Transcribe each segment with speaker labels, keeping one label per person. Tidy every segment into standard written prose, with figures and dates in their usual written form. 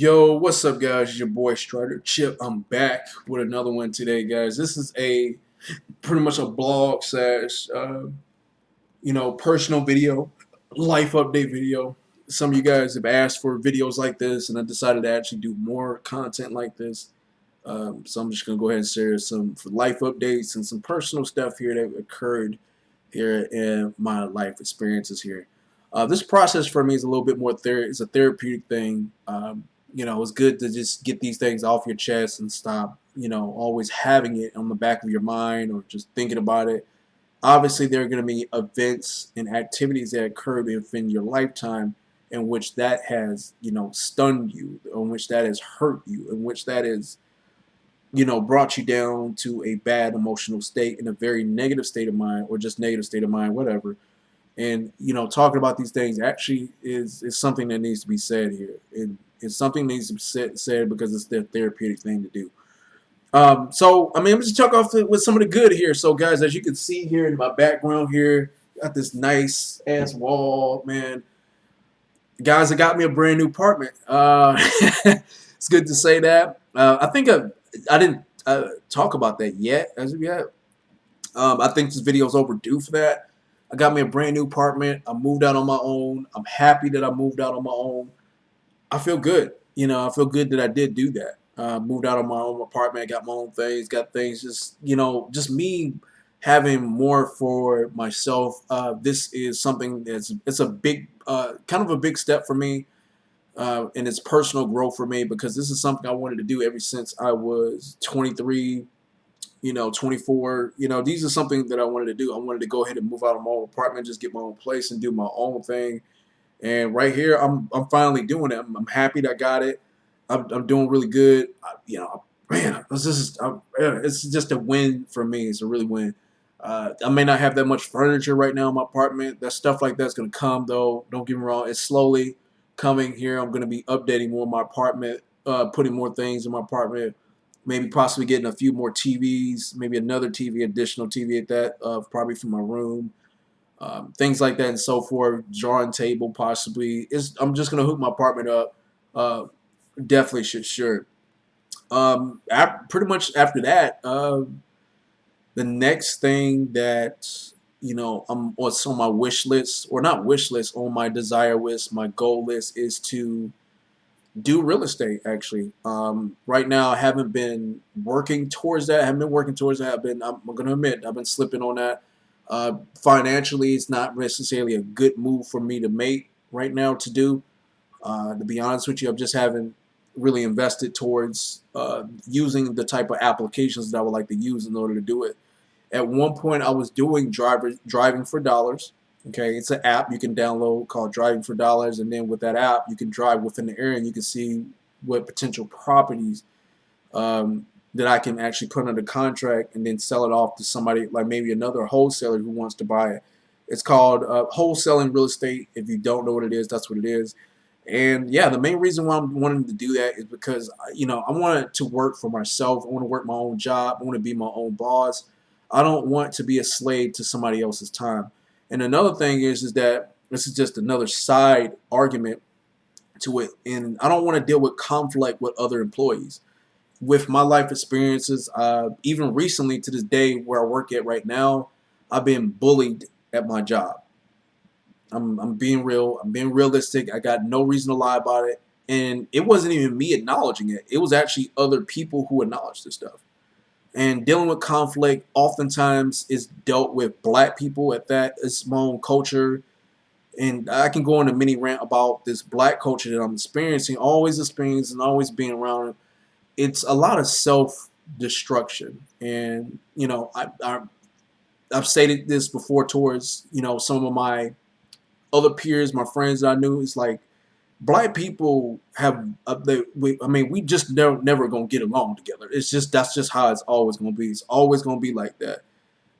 Speaker 1: Yo, what's up, guys? It's your boy Strider Chip. I'm back with another one today, guys. This is a pretty much a blog slash, personal video, life update video. Some of you guys have asked for videos like this, and I decided to actually do more content like this. So I'm just gonna go ahead and share some life updates and some personal stuff here that occurred here in my life experiences here. This process for me is a little bit more it's a therapeutic thing. It's good to just get these things off your chest and stop, always having it on the back of your mind or just thinking about it. Obviously, there are going to be events and activities that occur within your lifetime in which that has, stunned you, in which that has hurt you, in which that is brought you down to a bad emotional state, in a very negative state of mind, or just negative state of mind, whatever. And talking about these things actually is something that needs to be said here. It's something that needs to be said because it's the therapeutic thing to do. So I mean, I'm just talk off with some of the good here. So guys, as you can see here in my background here, got this nice ass wall, man. Guys, I got me a brand new apartment. It's good to say that. I think I didn't talk about that yet as of yet. I think this video is overdue for that. I got me a brand new apartment. I moved out on my own. I'm happy that I moved out on my own. I feel good. I feel good that I did do that. Moved out of my own apartment, got my own things, got things. Just me having more for myself. This is something it's a big, kind of a big step for me, and it's personal growth for me because this is something I wanted to do ever since I was 23. 24. These are something that I wanted to do. I wanted to go ahead and move out of my own apartment, just get my own place and do my own thing. And right here, I'm finally doing it. I'm happy that I got it. I'm doing really good. Man, it's just a win for me. It's a really win. I may not have that much furniture right now in my apartment. That stuff like that's gonna come though. Don't get me wrong. It's slowly coming here. I'm gonna be updating more of my apartment, putting more things in my apartment. Maybe possibly getting a few more TVs, maybe another TV, additional TV at that, probably for my room, things like that and so forth. Drawing table possibly. I'm just gonna hook my apartment up. Uh, Definitely should sure. Pretty much after that, the next thing that I'm what's on my wish list, or not wish list, on my desire list, my goal list, is to do real estate. Actually, right now I haven't been working towards that. I haven't been working towards that. I'm going to admit, I've been slipping on that. Financially, it's not necessarily a good move for me to make right now to do. To be honest with you, I just haven't really invested towards using the type of applications that I would like to use in order to do it. At one point, I was doing driving for dollars. Okay, it's an app you can download called Driving for Dollars, and then with that app, you can drive within the area and you can see what potential properties that I can actually put under contract and then sell it off to somebody, like maybe another wholesaler who wants to buy it. It's called wholesaling real estate. If you don't know what it is, that's what it is. And yeah, the main reason why I'm wanting to do that is because I want to work for myself. I want to work my own job. I want to be my own boss. I don't want to be a slave to somebody else's time. And another thing is that this is just another side argument to it. And I don't want to deal with conflict with other employees. With my life experiences, even recently to this day where I work at right now, I've been bullied at my job. I'm being real. I'm being realistic. I got no reason to lie about it. And it wasn't even me acknowledging it. It was actually other people who acknowledged this stuff. And dealing with conflict oftentimes is dealt with black people at that. It's my own culture. And I can go on a mini rant about this black culture that I'm experiencing, always being around. It's a lot of self destruction. And, I've stated this before towards, some of my other peers, my friends that I knew. It's like black people have we just never gonna get along together. That's just how it's always gonna be. It's always gonna be like that.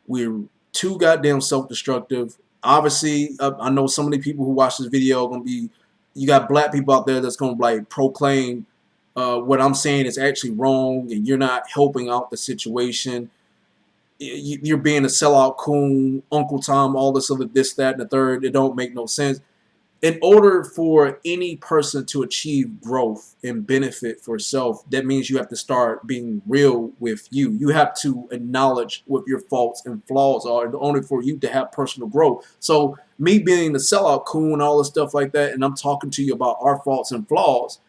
Speaker 1: We're too goddamn self-destructive. Obviously, I know some of the people who watch this video are gonna be. You got black people out there that's gonna like proclaim what I'm saying is actually wrong, and you're not helping out the situation. You're being a sellout coon, Uncle Tom, all this other this, that, and the third. It don't make no sense. In order for any person to achieve growth and benefit for self, that means you have to start being real with you. You have to acknowledge what your faults and flaws are in order for you to have personal growth. So me being the sellout coon and all this stuff like that, and I'm talking to you about our faults and flaws,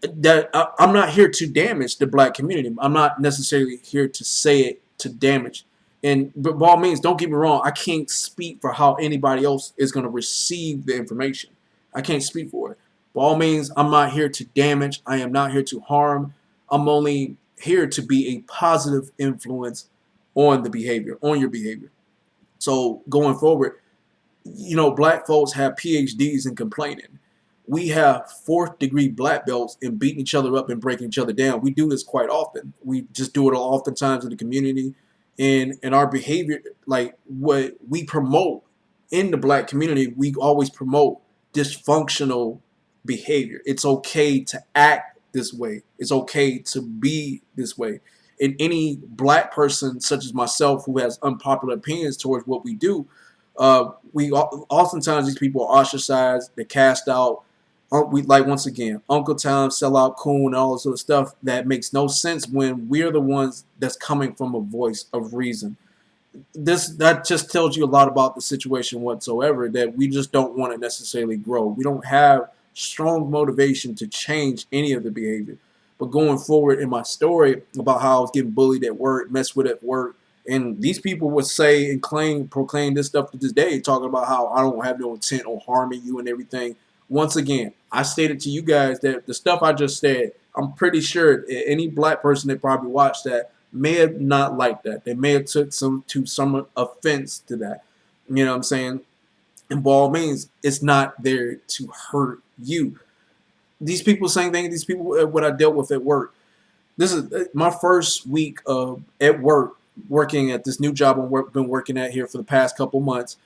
Speaker 1: that I'm not here to damage the black community. I'm not necessarily here to say it to damage. And but by all means, don't get me wrong. I can't speak for how anybody else is going to receive the information. I can't speak for it. By all means, I'm not here to damage. I am not here to harm. I'm only here to be a positive influence on the behavior, on your behavior. So going forward, black folks have PhDs in complaining. We have fourth degree black belts in beating each other up and breaking each other down. We do this quite often. We just do it oftentimes in the community, and our behavior, like what we promote in the black community, we always promote dysfunctional behavior. It's okay to act this way. It's okay to be this way. And any black person, such as myself, who has unpopular opinions towards what we do, we oftentimes these people are ostracized, they're cast out. We like once again, Uncle Tom, sellout, coon, and all this sort of stuff that makes no sense when we're the ones that's coming from a voice of reason. That just tells you a lot about the situation whatsoever. That we just don't want to necessarily grow. We don't have strong motivation to change any of the behavior. But going forward in my story about how I was getting bullied at work, messed with at work, and these people would say and proclaim this stuff to this day, talking about how I don't have no intent on harming you and everything. Once again, I stated to you guys that the stuff I just said, I'm pretty sure any black person that probably watched that may have not liked that. They may have took some offense to that. You know what I'm saying? And by all means, it's not there to hurt you. These people, same thing. These people, what I dealt with at work. This is my first week of at work, working at this new job I've been working at here for the past couple months.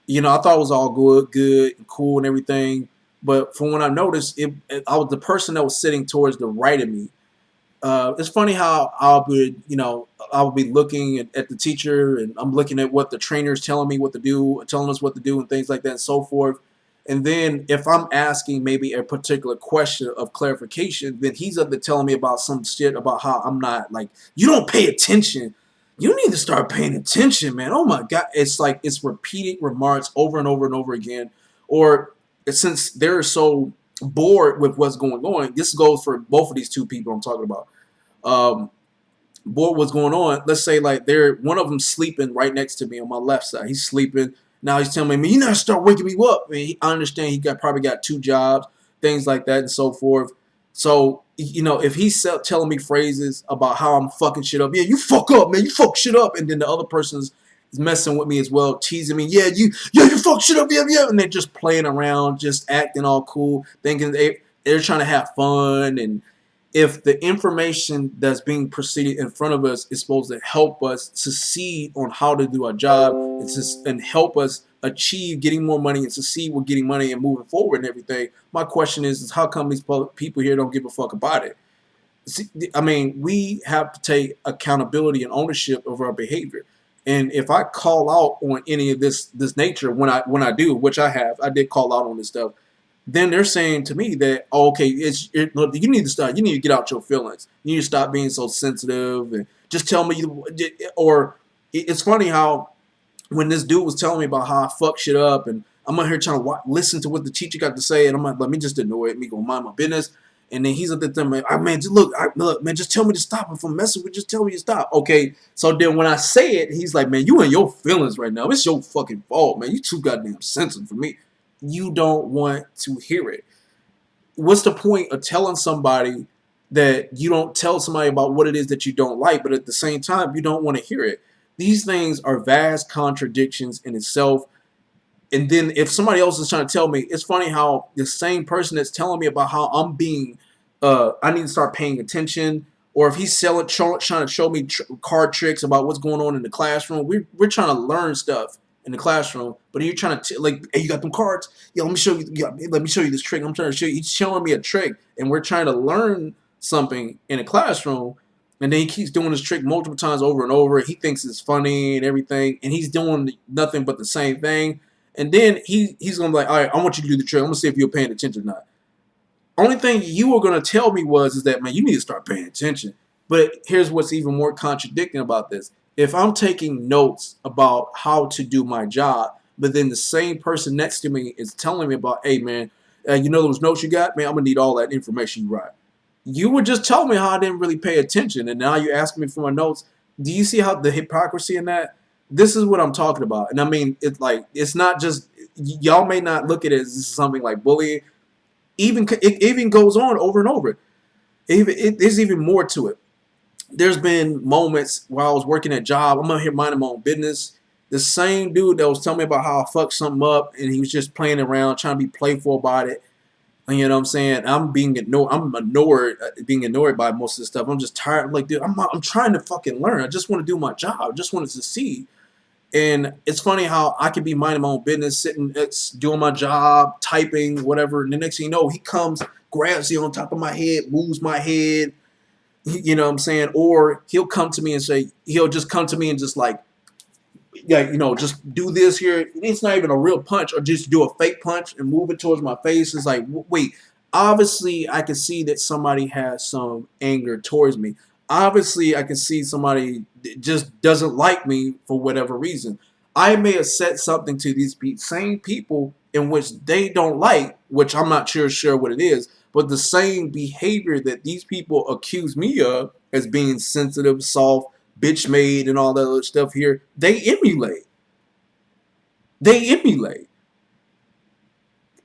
Speaker 1: I thought it was all good and cool and everything. But from when I noticed, I was the person that was sitting towards the right of me. It's funny how I'll be looking at the teacher, and I'm looking at what the trainer's telling me what to do, telling us what to do, and things like that and so forth. And then if I'm asking maybe a particular question of clarification, then he's up there telling me about some shit about how I'm not like, you don't pay attention. You need to start paying attention, man. Oh my God. It's like it's repeating remarks over and over and over again. Or since they're so bored with what's going on, this goes for both of these two people I'm talking about. Um, bored what's going on. Let's say like they're one of them sleeping right next to me on my left side. He's sleeping. Now he's telling me, you need to start waking me up. I mean, I understand he probably got two jobs, things like that and so forth. So, if he's telling me phrases about how I'm fucking shit up, yeah, you fuck up, man, you fuck shit up, and then the other person's is messing with me as well, teasing me, you fuck shit up, yeah, and they're just playing around, just acting all cool, thinking they're trying to have fun. And if the information that's being proceeded in front of us is supposed to help us succeed on how to do our job and help us achieve getting more money and succeed with getting money and moving forward and everything, my question is how come these people here don't give a fuck about it? See, I mean, we have to take accountability and ownership of our behavior. And if I call out on any of this nature when I do, which I did call out on this stuff, then they're saying to me that, oh, okay, look, you need to stop. You need to get out your feelings. You need to stop being so sensitive and just tell me. Or it's funny how when this dude was telling me about how I fuck shit up, and I'm out here trying to listen to what the teacher got to say, and I'm like, let me just ignore it. Me go mind my business. And then he's at the thing, man, look, man, just tell me to stop. If I'm messing with, just tell me to stop. Okay. So then when I say it, he's like, man, you in your feelings right now. It's your fucking fault, man. You too goddamn sensitive for me. You don't want to hear it. What's the point of telling somebody that you don't tell somebody about what it is that you don't like, but at the same time, you don't want to hear it? These things are vast contradictions in itself. And then if somebody else is trying to tell me, it's funny how the same person that's telling me about how I need to start paying attention, or if he's trying to show me card tricks about what's going on in the classroom, we're trying to learn stuff in the classroom, but you're trying to like, hey, you got them cards? Yeah, let me show you. Yeah, let me show you this trick. I'm trying to show you. He's showing me a trick, and we're trying to learn something in a classroom. And then he keeps doing this trick multiple times over and over. He thinks it's funny and everything, and he's doing nothing but the same thing. And then he's gonna be like, all right, I want you to do the trick. I'm gonna see if you're paying attention or not. Only thing you were gonna tell me was is that, man, you need to start paying attention. But here's what's even more contradicting about this. If I'm taking notes about how to do my job, but then the same person next to me is telling me about, hey man, you know those notes you got, man, I'm gonna need all that information you write. You were just telling me how I didn't really pay attention, and now you're asking me for my notes. Do you see how the hypocrisy in that? This is what I'm talking about, and I mean, it's like it's not just y'all may not look at it as something like bullying. Even it even goes on over and over. There's even more to it. There's been moments while I was working at job, I'm out here minding my own business. The same dude that was telling me about how I fucked something up, and he was just playing around, trying to be playful about it. And you know what I'm saying? I'm being ignored. I'm ignored, being ignored by most of this stuff. I'm just tired. I'm like, dude, I'm trying to fucking learn. I just want to do my job. I just want to succeed. And it's funny how I could be minding my own business, sitting, doing my job, typing, whatever. And the next thing you know, he comes, grabs you on top of my head, moves my head. You know what I'm saying? Or he'll come to me and say, he'll just come to me and just like, yeah, you know, just do this here. It's not even a real punch, or just do a fake punch and move it towards my face. It's like, wait, obviously I can see that somebody has some anger towards me. Obviously, I can see somebody just doesn't like me for whatever reason. I may have said something to these same people in which they don't like, which I'm not sure what it is, but the same behavior that these people accuse me of as being sensitive, soft, bitch made, and all that other stuff here, they emulate. They emulate.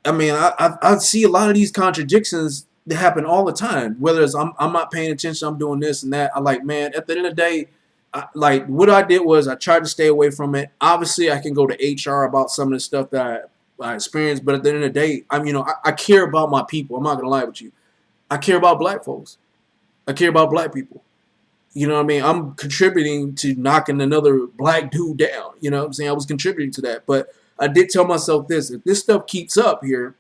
Speaker 1: I mean, I see a lot of these contradictions that happen all the time. Whether it's I'm not paying attention, I'm doing this and that. I like, man, at the end of the day, like what I did was I tried to stay away from it. Obviously, I can go to HR about some of the stuff that I experienced, but at the end of the day, I care about my people. I'm not gonna lie with you. I care about black folks. I care about black people. You know what I mean? I'm contributing to knocking another black dude down. You know what I'm saying? I was contributing to that. But I did tell myself this: if this stuff keeps up here,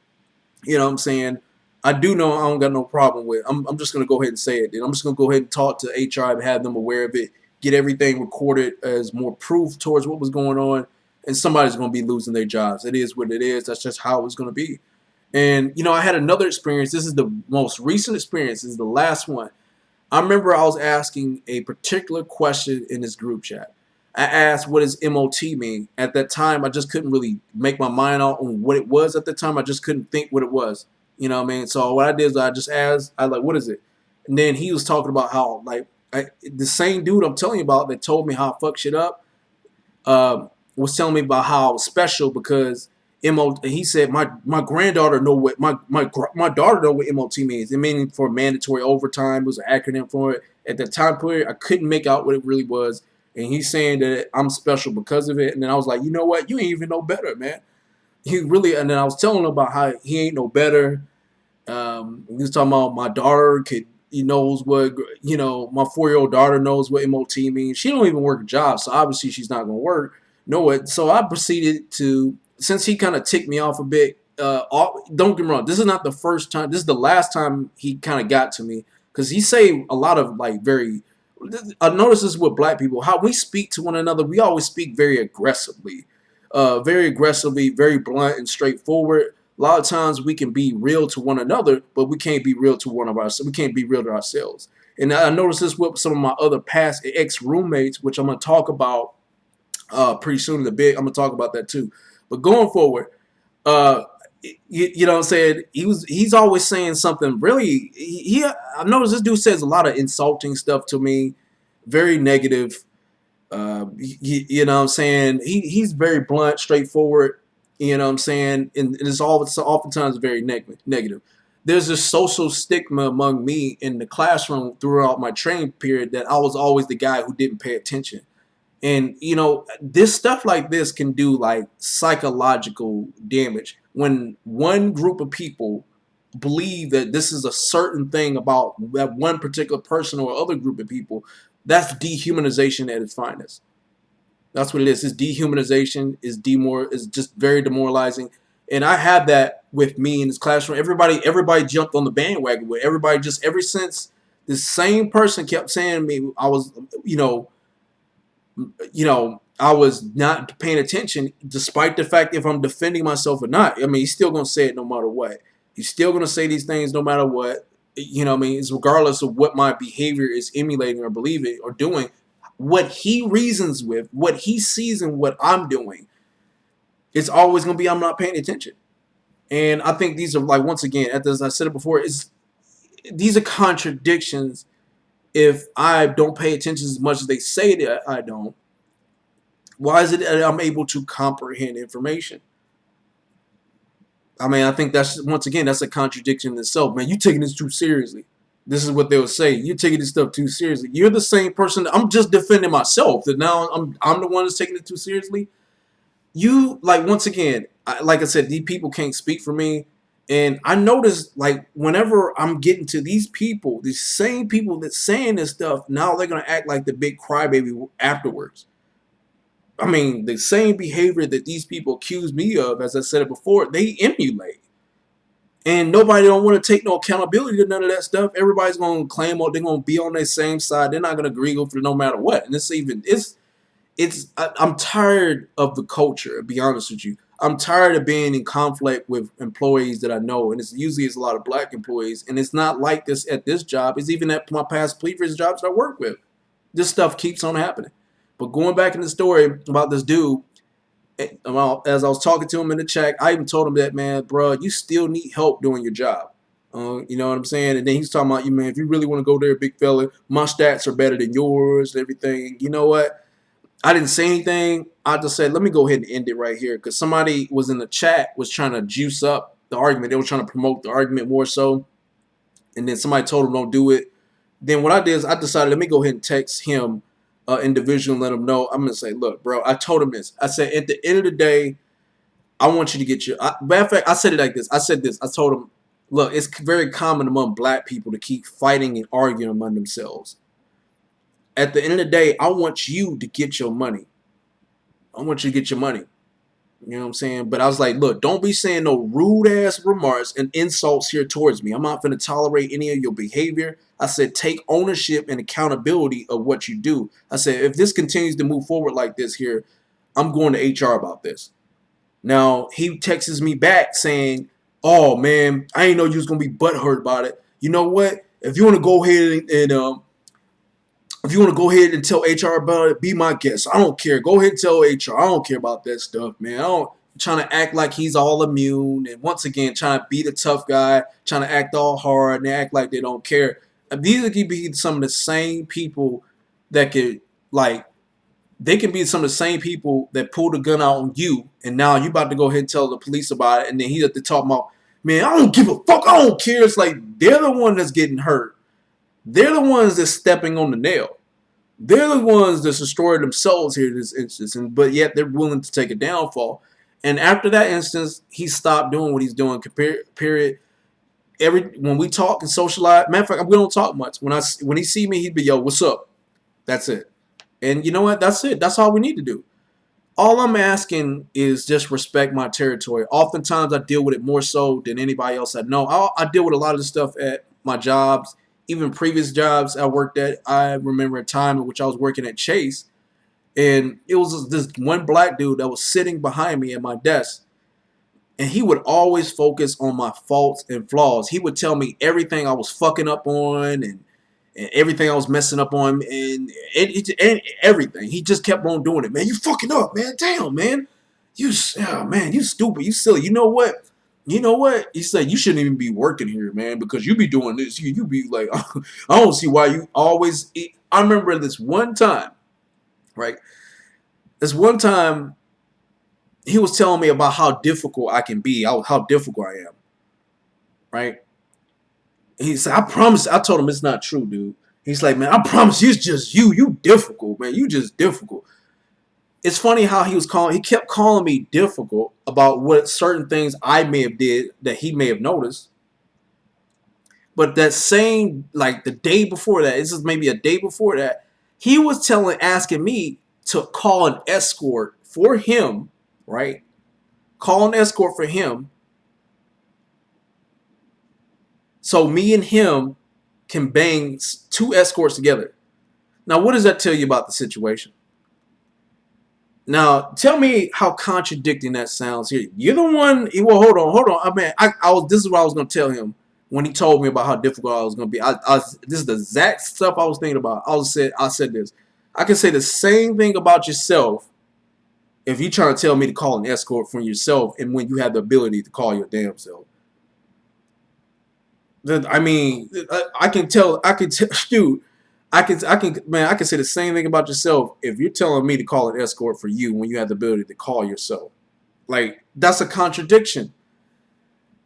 Speaker 1: you know what I'm saying, I do know I don't got no problem with it. I'm just going to go ahead and say it. And I'm just going to go ahead and talk to HR and have them aware of it, get everything recorded as more proof towards what was going on. And somebody's going to be losing their jobs. It is what it is. That's just how it's going to be. And, I had another experience. This is the most recent experience. This is the last one. I remember I was asking a particular question in this group chat. I asked, what does MOT mean? At that time, I just couldn't really make my mind out on what it was at the time. I just couldn't think what it was. You know what I mean? So what I did is I just asked, I like, what is it? And then he was talking about how, like, the same dude I'm telling you about that told me how I fuck shit up, was telling me about how I was special because he said my granddaughter know what my daughter know what MOT means. It meaning for mandatory overtime. It was an acronym for it. At the time period, I couldn't make out what it really was. And he's saying that I'm special because of it. And then I was like, you know what? You ain't even know better, man. He really. And then I was telling him about how he ain't no better. He was talking about my daughter he knows what, my 4-year-old daughter knows what MOT means. She don't even work a job, so obviously she's not gonna work. No, it. So I proceeded to, since he kind of ticked me off a bit. Don't get me wrong. This is not the first time. This is the last time he kind of got to me because he say a lot of like very. I notice this with black people. How we speak to one another, we always speak very aggressively, very blunt and straightforward. A lot of times we can be real to one another, but we can't be real to one of ourselves. We can't be real to ourselves. And I noticed this with some of my other past ex roommates, which I'm gonna talk about pretty soon in the bit. I'm gonna talk about that too. But going forward, uh, you know what I'm saying? He's always saying something really. I noticed this dude says a lot of insulting stuff to me, very negative. You know what I'm saying? He's very blunt, straightforward. You know what I'm saying? And it's oftentimes very negative. There's this social stigma among me in the classroom throughout my training period that I was always the guy who didn't pay attention. And this stuff like this can do like psychological damage when one group of people believe that this is a certain thing about that one particular person or other group of people. That's dehumanization at its finest. That's what it is. It's dehumanization. Is just very demoralizing. And I had that with me in this classroom. Everybody jumped on the bandwagon with everybody. Just ever since the same person kept saying to me, I was, you know, I was not paying attention, despite the fact if I'm defending myself or not. I mean, he's still gonna say it no matter what. He's still gonna say these things no matter what. You know what I mean? It's regardless of what my behavior is emulating or believing or doing. What he reasons with, what he sees in what I'm doing, it's always gonna be I'm not paying attention. And I think these are like once again, as I said it before, these are contradictions. If I don't pay attention as much as they say that I don't, why is it that I'm able to comprehend information? I mean, I think that's once again that's a contradiction in itself, man. You taking this too seriously. This is what they'll say. You're taking this stuff too seriously. You're the same person. I'm just defending myself. That now I'm the one that's taking it too seriously. You like once again, like I said, these people can't speak for me. And I notice like whenever I'm getting to these people, these same people that's saying this stuff, now they're gonna act like the big crybaby afterwards. I mean, the same behavior that these people accuse me of, as I said it before, they emulate. And nobody don't want to take no accountability to none of that stuff. Everybody's gonna claim they're gonna be on their same side. They're not gonna agree with it no matter what. And I'm tired of the culture, to be honest with you. I'm tired of being in conflict with employees that I know, and it's a lot of black employees, and it's not like this at this job. It's even at my past previous jobs that I work with. This stuff keeps on happening. But going back in the story about this dude, as I was talking to him in the chat, I even told him that, man, bro, you still need help doing your job. You know what I'm saying? And then he's talking about, you man, if you really want to go there, big fella, my stats are better than yours and everything. You know what? I didn't say anything. I just said, let me go ahead and end it right here because somebody was in the chat was trying to juice up the argument. They were trying to promote the argument more so. And then somebody told him don't do it. Then what I did is I decided, let me go ahead and text him individual and let him know. I'm going to say, look, bro, I told him this. I said, at the end of the day, I want you to get your matter of fact, I said it like this. I said this. I told him, look, it's very common among black people to keep fighting and arguing among themselves. At the end of the day, I want you to get your money. I want you to get your money. You know what I'm saying? But I was like, look, don't be saying no rude ass remarks and insults here towards me. I'm not going to tolerate any of your behavior. I said, take ownership and accountability of what you do. I said, if this continues to move forward like this here, I'm going to HR about this. Now, he texts me back saying, oh, man, I didn't know you was going to be butthurt about it. You know what? If you want to go ahead and if you want to go ahead and tell HR about it, be my guest. I don't care. Go ahead and tell HR. I don't care about that stuff, man. I don't trying to act like he's all immune and once again trying to be the tough guy, trying to act all hard and they act like they don't care. These could be some of the same people that could like they can be some of the same people that pulled a gun out on you and now you about to go ahead and tell the police about it and then he's at the top about, man, I don't give a fuck. I don't care. It's like they're the one that's getting hurt. They're the ones that's stepping on the nail. They're the ones that's destroyed themselves here in this instance, but yet they're willing to take a downfall. And after that instance, he stopped doing what he's doing. Period. When we talk and socialize, matter of fact, we don't talk much. When he see me, he'd be, yo, what's up? That's it. And you know what? That's it. That's all we need to do. All I'm asking is just respect my territory. Oftentimes, I deal with it more so than anybody else I know. I deal with a lot of this stuff at my jobs, even previous jobs I worked at. I remember a time in which I was working at Chase, and it was this one black dude that was sitting behind me at my desk, and he would always focus on my faults and flaws. He would tell me everything I was fucking up on and everything I was messing up on and everything. He just kept on doing it. Man, you fucking up, man. Damn, man. Man, you stupid. You silly. You know what? You know what? He said, you shouldn't even be working here, man, because you be doing this. You be like, I don't see why you always eat. I remember this one time, right? This one time, he was telling me about how difficult I can be, how difficult I am, right? He said, I promise. I told him it's not true, dude. He's like, man, I promise you, it's just you. You difficult, man. You just difficult. It's funny how he kept calling me difficult about what certain things I may have did that he may have noticed. But that same, like the day before that, this is maybe a day before that, he was asking me to call an escort for him, right? Call an escort for him so me and him can bang two escorts together. Now, what does that tell you about the situation? Now, tell me how contradicting that sounds here. You're the one. Well, hold on. I mean, I was. This is what I was gonna tell him when he told me about how difficult I was gonna be. This is the exact stuff I was thinking about. I said this. I can say the same thing about yourself if you trying to tell me to call an escort from yourself, and when you have the ability to call your damn self. I mean, I can tell. I can tell, dude. Man. I can say the same thing about yourself if you're telling me to call an escort for you when you have the ability to call yourself. Like that's a contradiction.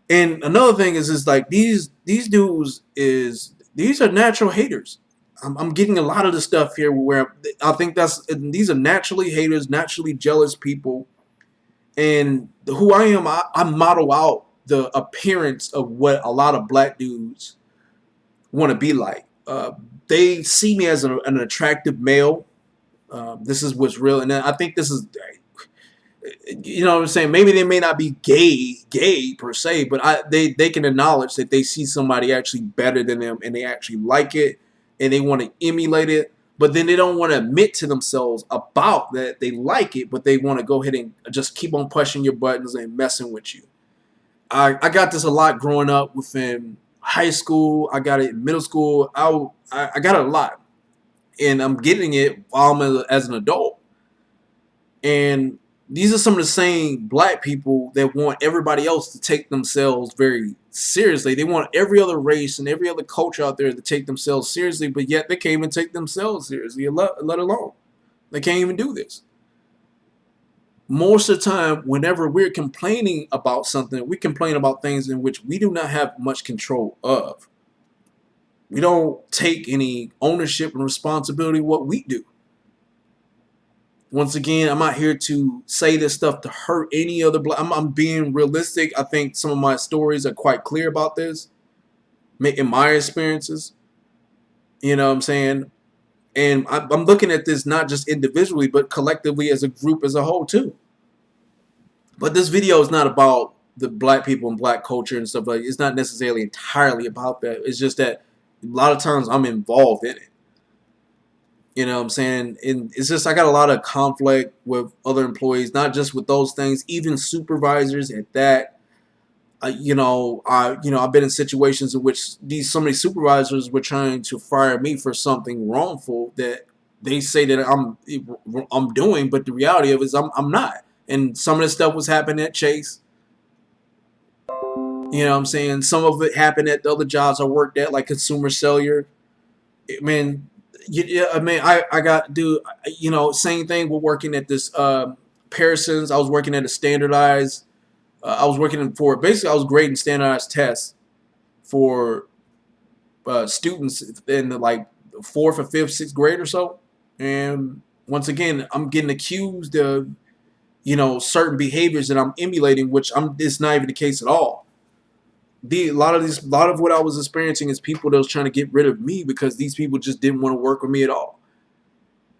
Speaker 1: And another thing is like these dudes is these are natural haters. I'm getting a lot of the stuff here where I think these are naturally haters, naturally jealous people, and who I am, I model out the appearance of what a lot of black dudes want to be like. They see me as an attractive male. This is what's real, and I think this is, you know what I'm saying. Maybe they may not be gay per se, but they can acknowledge that they see somebody actually better than them, and they actually like it, and they want to emulate it. But then they don't want to admit to themselves about that they like it, but they want to go ahead and just keep on pushing your buttons and messing with you. I got this a lot growing up within high school. I got it in middle school. I got it a lot, and I'm getting it while I'm as an adult. And these are some of the same black people that want everybody else to take themselves very seriously. They want every other race and every other culture out there to take themselves seriously, but yet they can't even take themselves seriously, let alone. They can't even do this. Most of the time, whenever we're complaining about something, we complain about things in which we do not have much control of. We don't take any ownership and responsibility of what we do. Once again, I'm not here to say this stuff to hurt any other black. I'm being realistic. I think some of my stories are quite clear about this, in my experiences. You know what I'm saying? And I'm looking at this not just individually, but collectively as a group as a whole too. But this video is not about the black people and black culture and stuff like that. It's not necessarily entirely about that. It's just that a lot of times I'm involved in it. You know what I'm saying? And it's just I got a lot of conflict with other employees, not just with those things, even supervisors at that. I've been in situations in which so many supervisors were trying to fire me for something wrongful that they say that I'm doing, but the reality of it is I'm not. And some of this stuff was happening at Chase. You know what I'm saying? Some of it happened at the other jobs I worked at, like Consumer Cellular. I mean, I got dude. Same thing. We're working at this Pearson's. I was working at a standardized. I was working for basically I was grading standardized tests for students in the like fourth or fifth, sixth grade or so. And once again, I'm getting accused of certain behaviors that I'm emulating, which it's not even the case at all. A lot of what I was experiencing is people that was trying to get rid of me because these people just didn't want to work with me at all.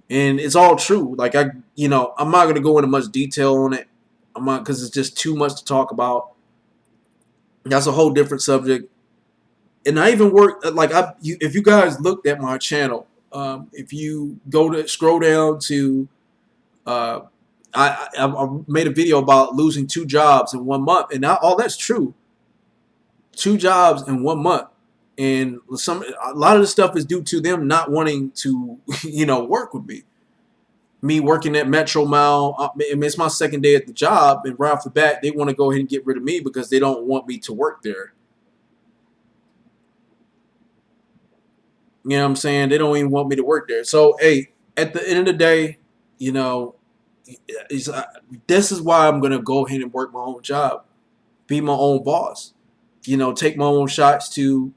Speaker 1: And it's all true. Like I'm not going to go into much detail on it. I'm not, because it's just too much to talk about. That's a whole different subject. And I even work if you guys looked at my channel, if you scroll down to, I made a video about losing 2 jobs in 1 month, and all that's true. 2 jobs in 1 month, and a lot of the stuff is due to them not wanting to work with me. Me working at Metro Mile, it's my second day at the job, and right off the bat they want to go ahead and get rid of me because they don't want me to work there. You know what I'm saying? They don't even want me to work there. So hey, at the end of the day, this is why I'm gonna go ahead and work my own job, be my own boss. Take my own shots to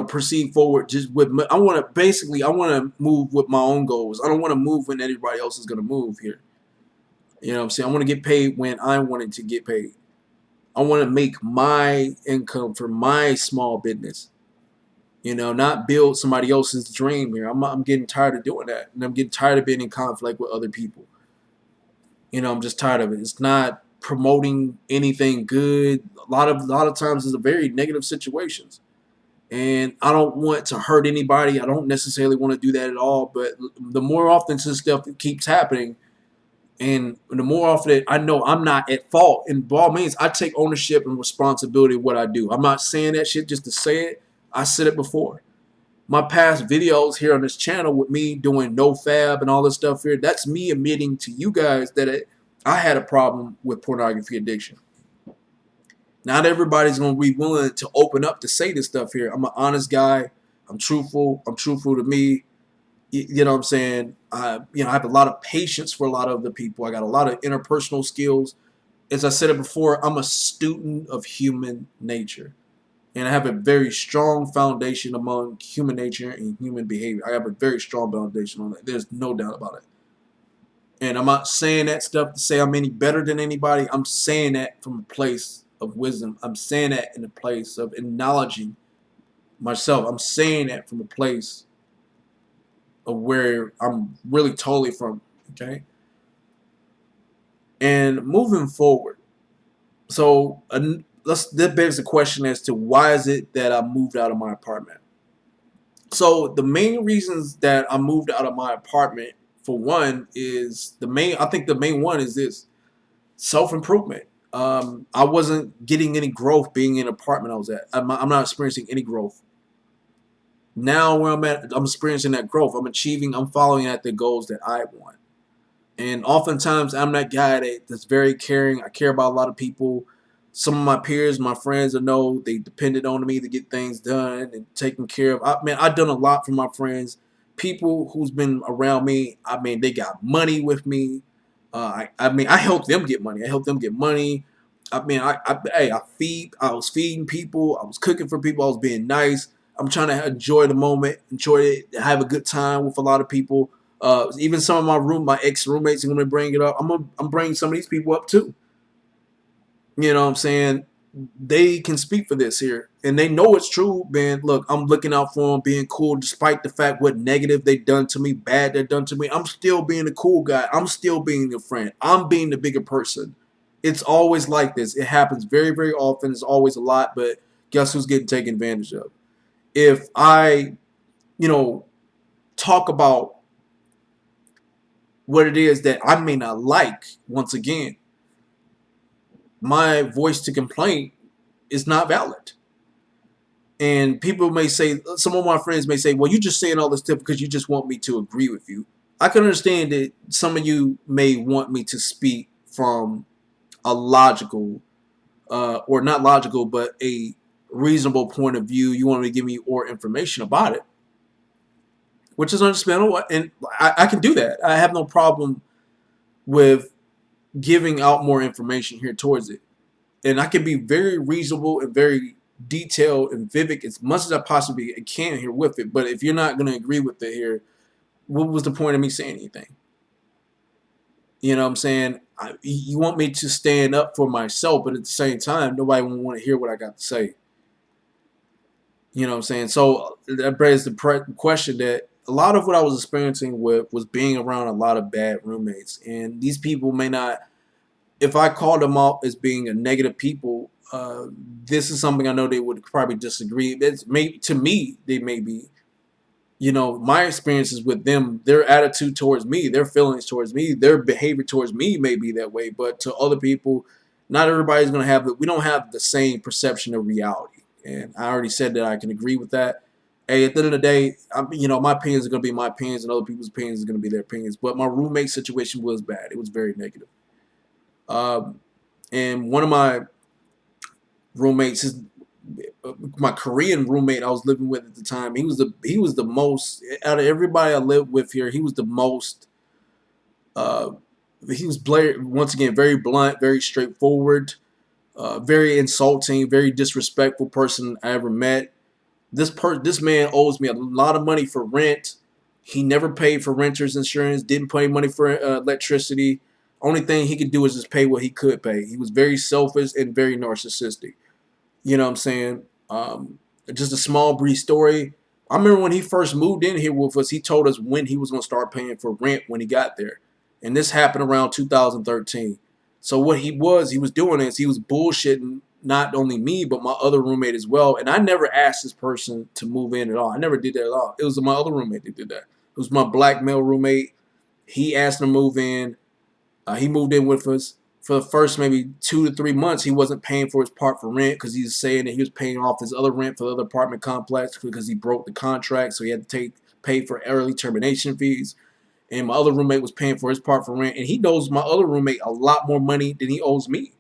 Speaker 1: proceed forward just with I want to move with my own goals. I don't want to move when everybody else is going to move here. You know what I'm saying? I want to get paid when I wanted to get paid. I want to make my income for my small business. Not build somebody else's dream here. I'm getting tired of doing that, and I'm getting tired of being in conflict with other people. I'm just tired of it. It's not promoting anything good. A lot of times it's a very negative situations. And I don't want to hurt anybody. I don't necessarily want to do that at all. But the more often this stuff keeps happening, And the more often that I know I'm not at fault, and by all means, I take ownership and responsibility of what I do. I'm not saying that shit just to say it. I said it before. My past videos here on this channel with me doing no fab and all this stuff here, that's me admitting to you guys that I had a problem with pornography addiction. Not everybody's going to be willing to open up to say this stuff here. I'm an honest guy. I'm truthful. I'm truthful to me. You know what I'm saying? I have a lot of patience for a lot of the people. I got a lot of interpersonal skills. As I said it before, I'm a student of human nature. And I have a very strong foundation among human nature and human behavior. I have a very strong foundation on that. There's no doubt about it. And I'm not saying that stuff to say I'm any better than anybody. I'm saying that from a place of wisdom. I'm saying that in a place of acknowledging myself. I'm saying that from a place of where I'm really totally from. Okay. And moving forward, so that begs the question as to why is it that I moved out of my apartment. So the main reasons that I moved out of my apartment, for one, is I think the main one is this: self-improvement. I wasn't getting any growth being in an apartment I was at. I'm not experiencing any growth. Now where I'm at, I'm experiencing that growth. I'm following at the goals that I want. And oftentimes I'm that guy that's very caring. I care about a lot of people. Some of my peers, my friends, I know they depended on me to get things done and taken care of. I've done a lot for my friends. People who's been around me, they got money with me. I helped them get money. I helped them get money. I was feeding people. I was cooking for people. I was being nice. I'm trying to enjoy the moment, enjoy it, have a good time with a lot of people. Even some of my ex roommates are gonna bring it up. I'm bringing some of these people up too. You know what I'm saying? They can speak for this here, and they know it's true, man. Look, I'm looking out for them, being cool, despite the fact what negative they done to me, bad they done to me. I'm still being the cool guy. I'm still being the friend. I'm being the bigger person. It's always like this. It happens very, very often. It's always a lot, but guess who's getting taken advantage of? If I, you know, talk about what it is that I may not like, once again, my voice to complain is not valid. And people may say, some of my friends may say, well, you're just saying all this stuff because you just want me to agree with you. I can understand that some of you may want me to speak from a logical, or not logical, but a reasonable point of view. You want me to give me more information about it, which is understandable. And I can do that. I have no problem with giving out more information here towards it. And I can be very reasonable and very detailed and vivid as much as I possibly can here with it. But if you're not going to agree with it here, what was the point of me saying anything? You know what I'm saying? You want me to stand up for myself, but at the same time, nobody will want to hear what I got to say. You know what I'm saying? So that brings the question that a lot of what I was experiencing with was being around a lot of bad roommates. And these people may not, if I called them out as being a negative people, this is something I know they would probably disagree. To me, they may be. You know, my experiences with them, their attitude towards me, their feelings towards me, their behavior towards me may be that way. But to other people, not everybody's going to have we don't have the same perception of reality. And I already said that I can agree with that. Hey, at the end of the day, my opinions are going to be my opinions and other people's opinions are going to be their opinions. But my roommate situation was bad. It was very negative. And one of my roommates, my Korean roommate I was living with at the time, he was the most out of everybody I lived with here. He was the most. Uh, he was once again very blunt, very straightforward, very insulting, very disrespectful person I ever met. This man owes me a lot of money for rent. He never paid for renter's insurance. Didn't pay money for electricity. Only thing he could do is just pay what he could pay. He was very selfish and very narcissistic. You know what I'm saying? Just a small brief story. I remember when he first moved in here with us, he told us when he was going to start paying for rent when he got there. And this happened around 2013. So what he was doing is he was bullshitting not only me, but my other roommate as well. And I never asked this person to move in at all. I never did that at all. It was my other roommate that did that. It was my black male roommate. He asked to move in. He moved in with us. For the first maybe 2 to 3 months, he wasn't paying for his part for rent because he was saying that he was paying off his other rent for the other apartment complex because he broke the contract, so he had to pay for early termination fees. And my other roommate was paying for his part for rent, and he owes my other roommate a lot more money than he owes me.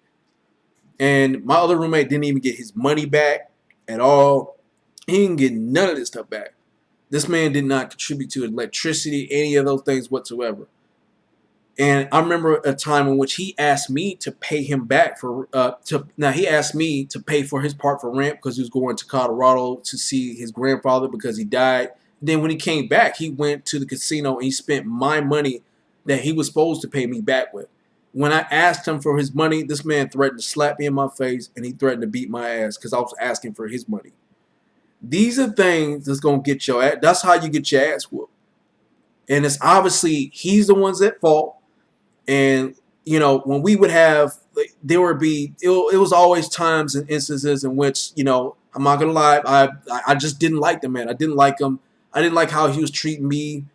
Speaker 1: And my other roommate didn't even get his money back at all. He didn't get none of this stuff back. This man did not contribute to electricity, any of those things whatsoever. And I remember a time in which he asked me to pay him back for he asked me to pay for his part for rent because he was going to Colorado to see his grandfather because he died. Then when he came back, he went to the casino and he spent my money that he was supposed to pay me back with. When I asked him for his money, this man threatened to slap me in my face and he threatened to beat my ass because I was asking for his money. These are things that's gonna get your ass. That's how you get your ass whooped. And it's obviously he's the one's at fault. And you know, when we would have, there would be, it was always times and instances in which, you know, I'm not gonna lie, I just didn't like the man. I didn't like him. I didn't like how he was treating me.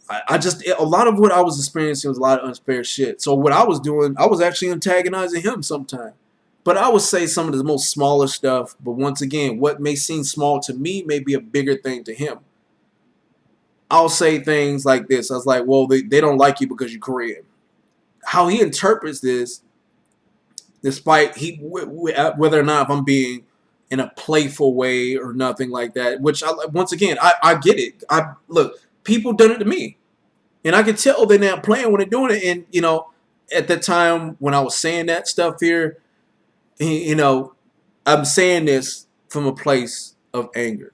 Speaker 1: I just, a lot of what I was experiencing was a lot of unfair shit. So what I was doing, I was actually antagonizing him sometimes. But I would say some of the most smaller stuff. But once again, what may seem small to me may be a bigger thing to him. I'll say things like this. I was like, well, they don't like you because you're Korean. How he interprets this, despite whether or not if I'm being in a playful way or nothing like that, which once again, I get it. Look, people done it to me. And I can tell they're not playing when they're doing it. And, you know, at the time when I was saying that stuff here, you know, I'm saying this from a place of anger.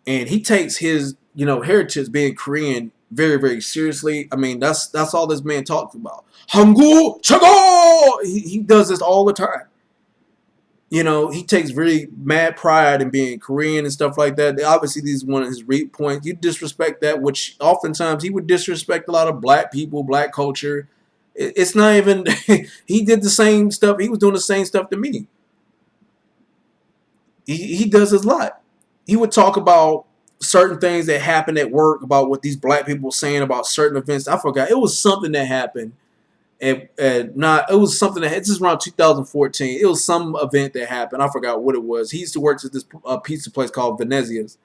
Speaker 1: And he takes his, you know, heritage being Korean very, very seriously. I mean, that's all this man talks about. Hangul Chago! He does this all the time. You know, he takes really mad pride in being Korean and stuff like that. Obviously, this is one of his weak points. You disrespect that, which oftentimes he would disrespect a lot of black people, black culture. It's not even, he did the same stuff. He was doing the same stuff to me. He does this a lot. He would talk about certain things that happened at work, about what these black people were saying about certain events. I forgot. It was something that happened. It was something that, this is around 2014. It was some event that happened. I forgot what it was. He used to work at this pizza place called Venezia's.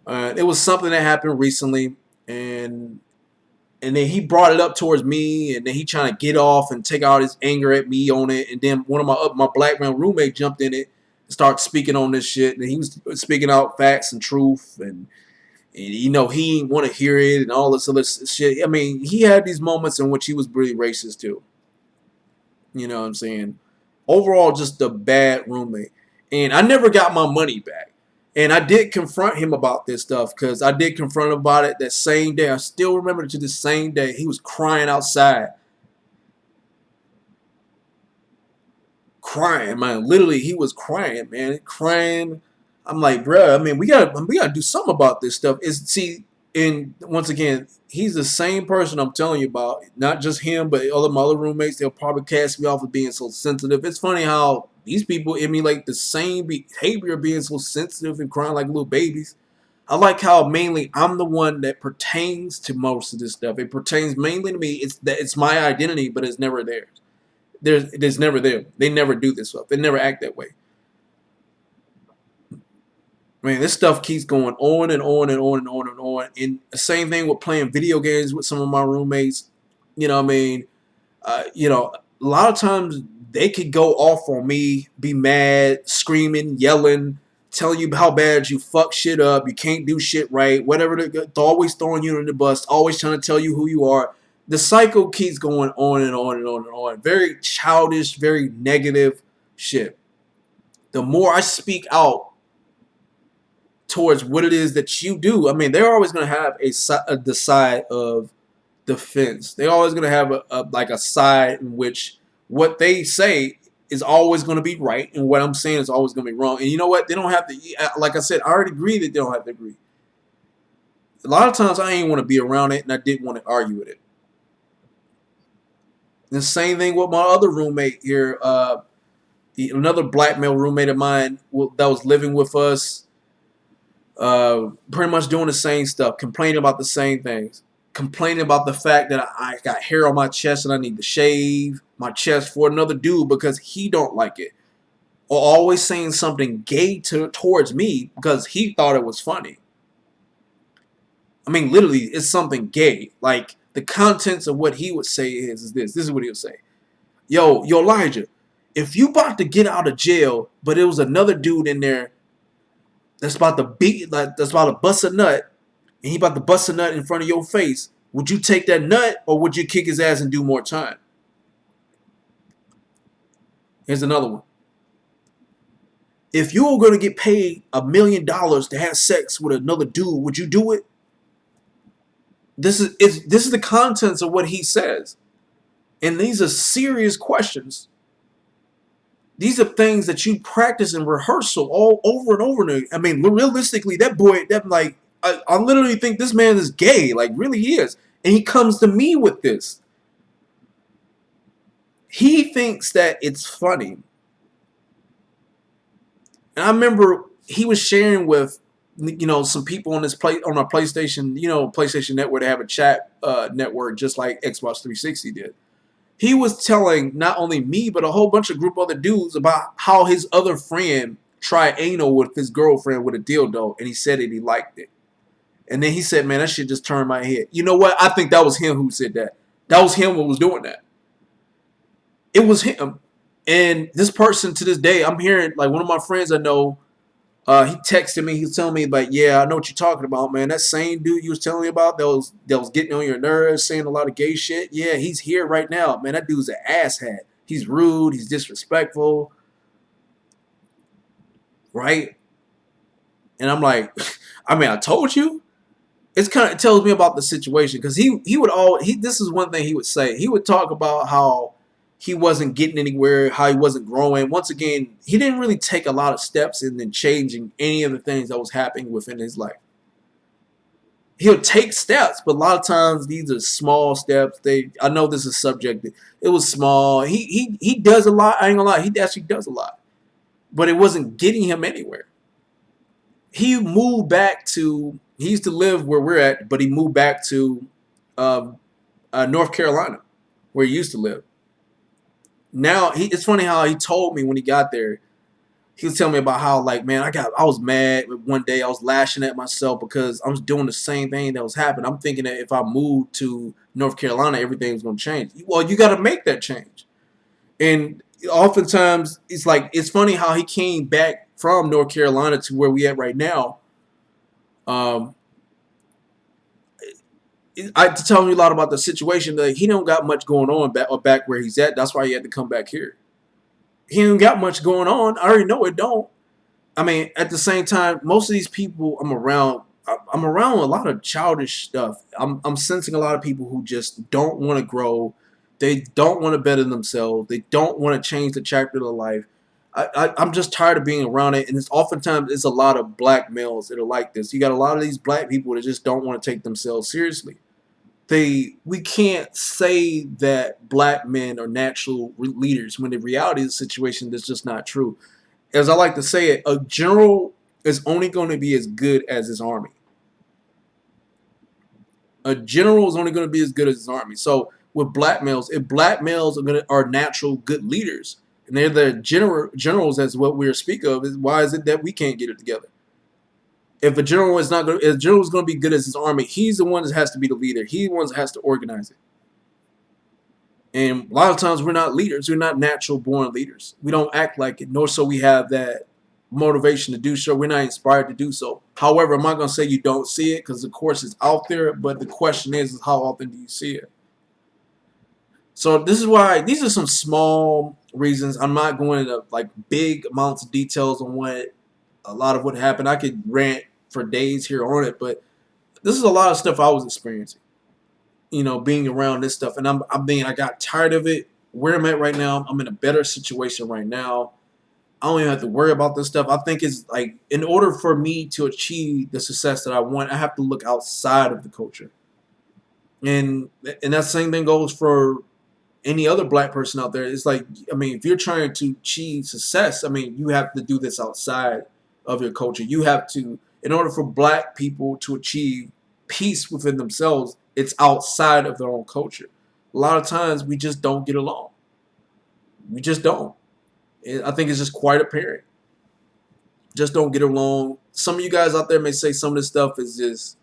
Speaker 1: It was something that happened recently, and then he brought it up towards me, and then he trying to get off and take out his anger at me on it. And then one of my black man roommate jumped in it and started speaking on this shit, and he was speaking out facts and truth, and you know, he didn't want to hear it and all this other shit. I mean, he had these moments in which he was really racist too. You know what I'm saying? Overall, just a bad roommate. And I never got my money back. And I did confront him about this stuff because I did confront him about it that same day. I still remember to this same day. He was crying outside. Crying, man. Literally, he was crying, man. Crying. I'm like, bro, I mean, we gotta do something about this stuff. And once again, he's the same person I'm telling you about. Not just him, but all of my other roommates. They'll probably cast me off as being so sensitive. It's funny how these people emulate the same behavior of being so sensitive and crying like little babies. I like how mainly I'm the one that pertains to most of this stuff. It pertains mainly to me. It's my identity, but it's never theirs. There's never there. They never do this stuff. They never act that way. Man, this stuff keeps going on and on and on and on and on. And the same thing with playing video games with some of my roommates. You know what I mean? You know, a lot of times they could go off on me, be mad, screaming, yelling, telling you how bad you fuck shit up, you can't do shit right, whatever. They're always throwing you in the bus, always trying to tell you who you are. The cycle keeps going on and on and on and on. Very childish, very negative shit. The more I speak out towards what it is that you do, I mean, they're always going to have the side of defense. They're always going to have a side in which what they say is always going to be right, and what I'm saying is always going to be wrong. And you know what? They don't have to. Like I said, I already agree that they don't have to agree. A lot of times I ain't want to be around it, and I didn't want to argue with it. The same thing with my other roommate here. Another black male roommate of mine that was living with us. Pretty much doing the same stuff, complaining about the same things, complaining about the fact that I got hair on my chest and I need to shave my chest for another dude because he don't like it, or always saying something gay towards me because he thought it was funny. I mean, literally, it's something gay. Like, the contents of what he would say is this. This is what he would say. Yo, Elijah, if you about to get out of jail, but it was another dude in there that's about to that's about to bust a nut, and he about to bust a nut in front of your face, would you take that nut or would you kick his ass and do more time? Here's another one. If you were going to get paid $1 million to have sex with another dude, would you do it? This is the contents of what he says. And these are serious questions. These are things that you practice in rehearsal all over and over again. I mean, realistically, that boy, I literally think this man is gay. Like, really he is. And he comes to me with this. He thinks that it's funny. And I remember he was sharing with, some people on our PlayStation, PlayStation Network. They have a chat network just like Xbox 360 did. He was telling not only me but a whole bunch of group of other dudes about how his other friend tried anal with his girlfriend with a dildo, and he said that he liked it. And then he said, "Man, that shit just turned my head." You know what? I think that was him who said that. That was him who was doing that. It was him. And this person to this day, I'm hearing, like, one of my friends I know, he texted me. He was telling me, like, yeah, I know what you're talking about, man. That same dude you was telling me about that was getting on your nerves, saying a lot of gay shit. Yeah, he's here right now, man. That dude's an asshat. He's rude. He's disrespectful. Right? And I'm like, I mean, I told you. It tells me about the situation, because this is one thing he would say. He would talk about how he wasn't getting anywhere, how he wasn't growing. Once again, he didn't really take a lot of steps in changing any of the things that was happening within his life. He'll take steps, but a lot of times these are small steps. I know this is subjective. It was small. He does a lot. I ain't gonna lie. He actually does a lot, but it wasn't getting him anywhere. He moved back to. He used to live where we're at, but he moved back to North Carolina, where he used to live. Now it's funny how he told me when he got there. He was telling me about how, like, man, I was mad one day. I was lashing at myself because I was doing the same thing that was happening. I'm thinking that if I moved to North Carolina, everything was going to change. Well, you got to make that change. And oftentimes it's funny how he came back from North Carolina to where we at right now. To tell me a lot about the situation, that he don't got much going on back where he's at. That's why he had to come back here. He ain't got much going on. I already know it don't. I mean, at the same time, most of these people I'm around a lot of childish stuff. I'm sensing a lot of people who just don't want to grow. They don't want to better themselves. They don't want to change the chapter of their life. I'm just tired of being around it, and it's a lot of black males that are like this. You got a lot of these black people that just don't want to take themselves seriously. We can't say that black men are natural leaders when the reality of the situation is just not true. As I like to say it, a general is only going to be as good as his army. A general is only going to be as good as his army. So with black males, if black males are natural good leaders, and they're the generals as what we speak of, why is it that we can't get it together? If a general is going to be good as his army, he's the one that has to be the leader. He's the one that has to organize it. And a lot of times we're not leaders. We're not natural born leaders. We don't act like it, nor so we have that motivation to do so. We're not inspired to do so. However, I'm not going to say you don't see it, because of course it's out there, but the question is how often do you see it? So this is why these are some small reasons. I'm not going into like big amounts of details on a lot of what happened. I could rant for days here on it, but this is a lot of stuff I was experiencing, being around this stuff. And I got tired of it. Where I'm at right now, I'm in a better situation right now. I don't even have to worry about this stuff. I think it's like, in order for me to achieve the success that I want, I have to look outside of the culture. And that same thing goes for any other black person out there. It's like, I mean, if you're trying to achieve success, I mean, you have to do this outside of your culture. You have to, in order for black people to achieve peace within themselves, It's outside of their own culture. A lot of times we just don't get along. We just don't. I think it's just quite apparent. Just don't get along. Some of you guys out there may say some of this stuff is just,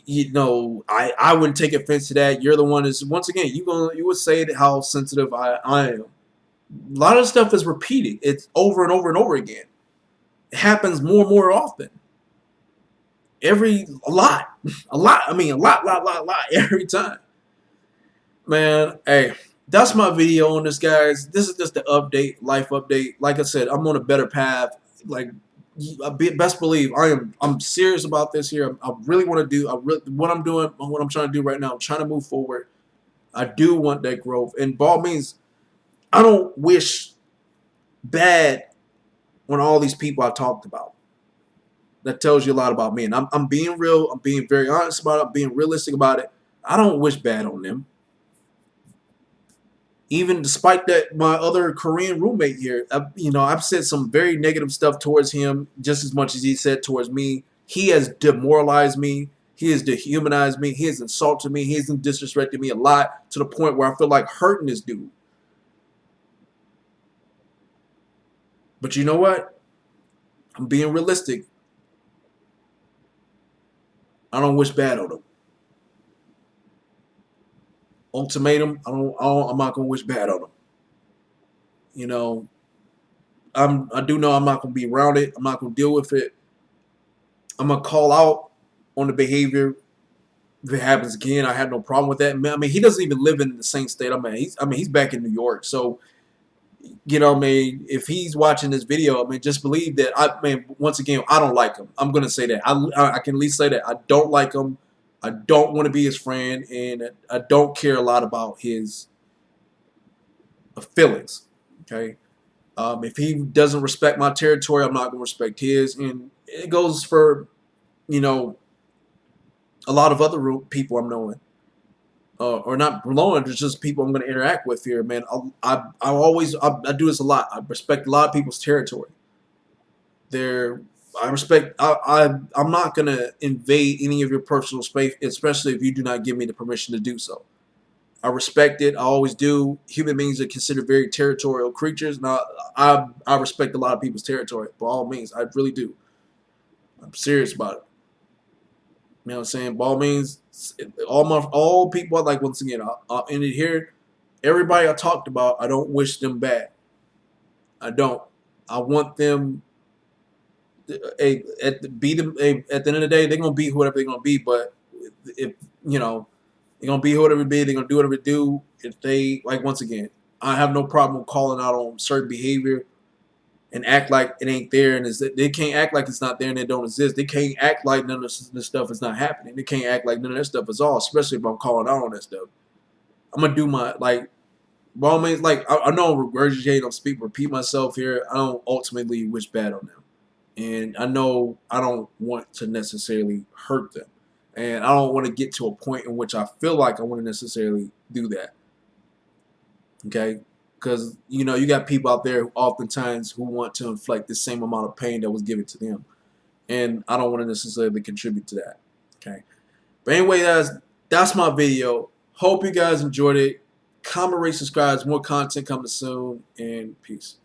Speaker 1: I wouldn't take offense to that. You're the one is once again you would say how sensitive I am. A lot of stuff is repeated. It's over and over and over again. It happens more and more often. A lot, a lot. I mean, a lot every time. Man, hey, that's my video on this, guys. This is just the update, life update. Like I said, I'm on a better path. Like, best believe I'm serious about this here. I really want to do. What I'm doing, what I'm trying to do right now. I'm trying to move forward. I do want that growth, and by all means, I don't wish bad on all these people I talked about. That tells you a lot about me, and I'm being real. I'm being very honest about it. I'm being realistic about it. I don't wish bad on them. Even despite that, my other Korean roommate here, I've said some very negative stuff towards him just as much as he said towards me. He has demoralized me. He has dehumanized me. He has insulted me. He has disrespected me a lot to the point where I feel like hurting this dude. But you know what? I'm being realistic. I don't wish bad on him. Ultimatum. I'm not gonna wish bad on him. You know, I do know I'm not gonna be around it. I'm not gonna deal with it. I'm gonna call out on the behavior if it happens again. I have no problem with that. I mean, he doesn't even live in the same state I'm in. He's back in New York. So, if he's watching this video, just believe that once again, I don't like him. I'm gonna say that. I can at least say that I don't like him. I don't want to be his friend, and I don't care a lot about his feelings. Okay. If he doesn't respect my territory, I'm not gonna respect his, and it goes for you know a lot of other people I'm knowing, or not knowing. There's just people I'm going to interact with here, man. I do this a lot. I respect a lot of people's territory. I respect. I'm not going to invade any of your personal space, especially if you do not give me the permission to do so. I respect it. I always do. Human beings are considered very territorial creatures. Now, I respect a lot of people's territory. By all means, I really do. I'm serious about it. You know what I'm saying? By all means, all people, like, once again, I'll end it here. Everybody I talked about, I don't wish them bad. I don't. I want them at the end of the day, they're gonna be whoever they're gonna be. But if they're gonna be whoever they be, they're gonna do whatever they do. If they like, once again, I have no problem calling out on certain behavior and act like it ain't there, and they can't act like it's not there and it don't exist. They can't act like none of this stuff is not happening. They can't act like none of that stuff is all, especially if I'm calling out on that stuff. I'm gonna do my by all means, I know I'm regurgitating, repeat myself here. I don't ultimately wish bad on them, and I know I don't want to necessarily hurt them, and I don't want to get to a point in which I feel like I want to necessarily do that. Okay, because you got people out there oftentimes who want to inflict the same amount of pain that was given to them, and I don't want to necessarily contribute to that. Okay, but anyway, that's my video. Hope you guys enjoyed it. Comment, rate, subscribe. More content coming soon, and peace.